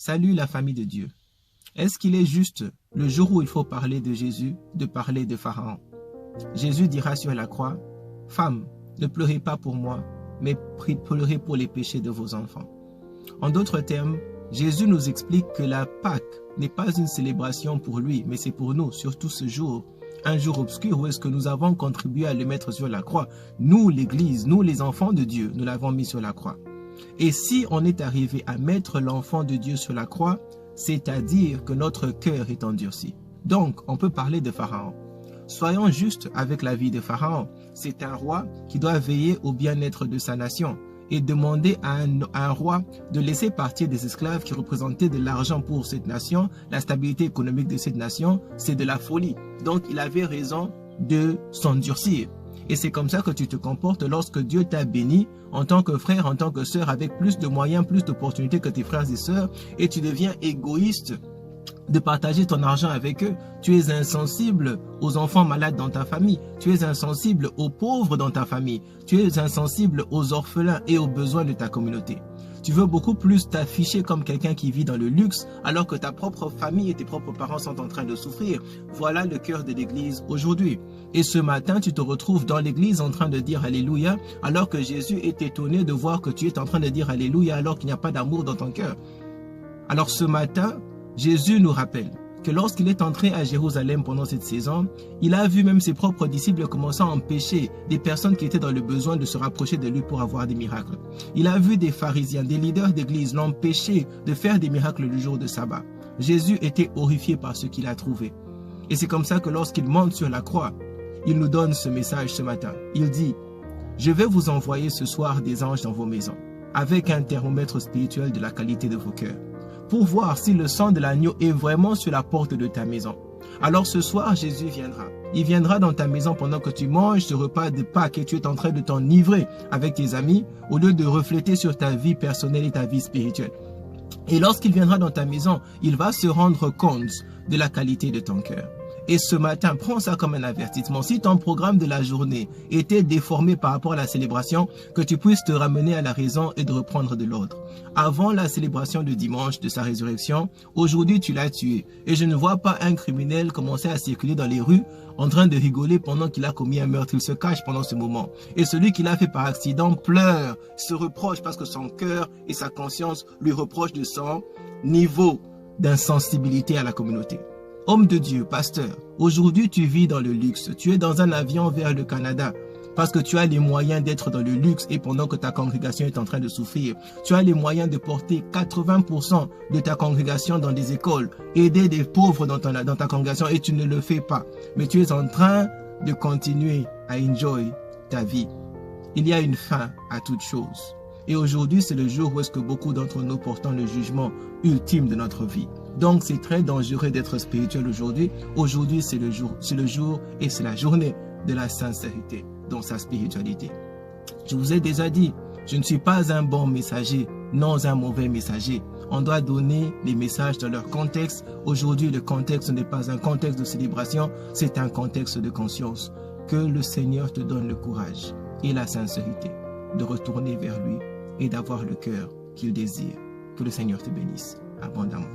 Salut la famille de Dieu. Est-ce qu'il est juste, le jour où il faut parler de Jésus, de parler de Pharaon? Jésus dira sur la croix, « Femme, ne pleurez pas pour moi, mais pleurez pour les péchés de vos enfants. » En d'autres termes, Jésus nous explique que la Pâque n'est pas une célébration pour lui, mais c'est pour nous, surtout ce jour, un jour obscur où est-ce que nous avons contribué à le mettre sur la croix. Nous, l'Église, nous les enfants de Dieu, nous l'avons mis sur la croix. Et si on est arrivé à mettre l'enfant de Dieu sur la croix, c'est-à-dire que notre cœur est endurci. Donc, on peut parler de Pharaon. Soyons justes avec la vie de Pharaon. C'est un roi qui doit veiller au bien-être de sa nation et demander à un roi de laisser partir des esclaves qui représentaient de l'argent pour cette nation. La stabilité économique de cette nation, c'est de la folie. Donc, il avait raison de s'endurcir. Et c'est comme ça que tu te comportes lorsque Dieu t'a béni en tant que frère, en tant que sœur, avec plus de moyens, plus d'opportunités que tes frères et sœurs, et tu deviens égoïste de partager ton argent avec eux. Tu es insensible aux enfants malades dans ta famille. Tu es insensible aux pauvres dans ta famille. Tu es insensible aux orphelins et aux besoins de ta communauté. Tu veux beaucoup plus t'afficher comme quelqu'un qui vit dans le luxe alors que ta propre famille et tes propres parents sont en train de souffrir. Voilà le cœur de l'Église aujourd'hui. Et ce matin, tu te retrouves dans l'Église en train de dire Alléluia alors que Jésus est étonné de voir que tu es en train de dire Alléluia alors qu'il n'y a pas d'amour dans ton cœur. Alors ce matin, Jésus nous rappelle que lorsqu'il est entré à Jérusalem pendant cette saison, il a vu même ses propres disciples commencer à empêcher des personnes qui étaient dans le besoin de se rapprocher de lui pour avoir des miracles. Il a vu des pharisiens, des leaders d'église l'empêcher de faire des miracles le jour de sabbat. Jésus était horrifié par ce qu'il a trouvé. Et c'est comme ça que lorsqu'il monte sur la croix, il nous donne ce message ce matin. Il dit, « Je vais vous envoyer ce soir des anges dans vos maisons, avec un thermomètre spirituel de la qualité de vos cœurs, pour voir si le sang de l'agneau est vraiment sur la porte de ta maison. Alors ce soir, Jésus viendra. Il viendra dans ta maison pendant que tu manges ce repas de Pâques et tu es en train de t'enivrer avec tes amis au lieu de refléter sur ta vie personnelle et ta vie spirituelle. Et lorsqu'il viendra dans ta maison, il va se rendre compte de la qualité de ton cœur. Et ce matin, prends ça comme un avertissement. Si ton programme de la journée était déformé par rapport à la célébration, que tu puisses te ramener à la raison et de reprendre de l'ordre. Avant la célébration de dimanche de sa résurrection, aujourd'hui tu l'as tué. Et je ne vois pas un criminel commencer à circuler dans les rues en train de rigoler pendant qu'il a commis un meurtre. Il se cache pendant ce moment. Et celui qui l'a fait par accident pleure, se reproche parce que son cœur et sa conscience lui reprochent de son niveau d'insensibilité à la communauté. Homme de Dieu, pasteur, aujourd'hui tu vis dans le luxe. Tu es dans un avion vers le Canada parce que tu as les moyens d'être dans le luxe et pendant que ta congrégation est en train de souffrir. Tu as les moyens de porter 80% de ta congrégation dans des écoles, aider des pauvres dans ta congrégation et tu ne le fais pas. Mais tu es en train de continuer à enjoy ta vie. Il y a une fin à toute chose. Et aujourd'hui, c'est le jour où est-ce que beaucoup d'entre nous portons le jugement ultime de notre vie. Donc, c'est très dangereux d'être spirituel aujourd'hui. Aujourd'hui, c'est le jour et c'est la journée de la sincérité dans sa spiritualité. Je vous ai déjà dit, je ne suis pas un bon messager, non un mauvais messager. On doit donner les messages dans leur contexte. Aujourd'hui, le contexte n'est pas un contexte de célébration, c'est un contexte de conscience. Que le Seigneur te donne le courage et la sincérité de retourner vers lui et d'avoir le cœur qu'il désire. Que le Seigneur te bénisse abondamment.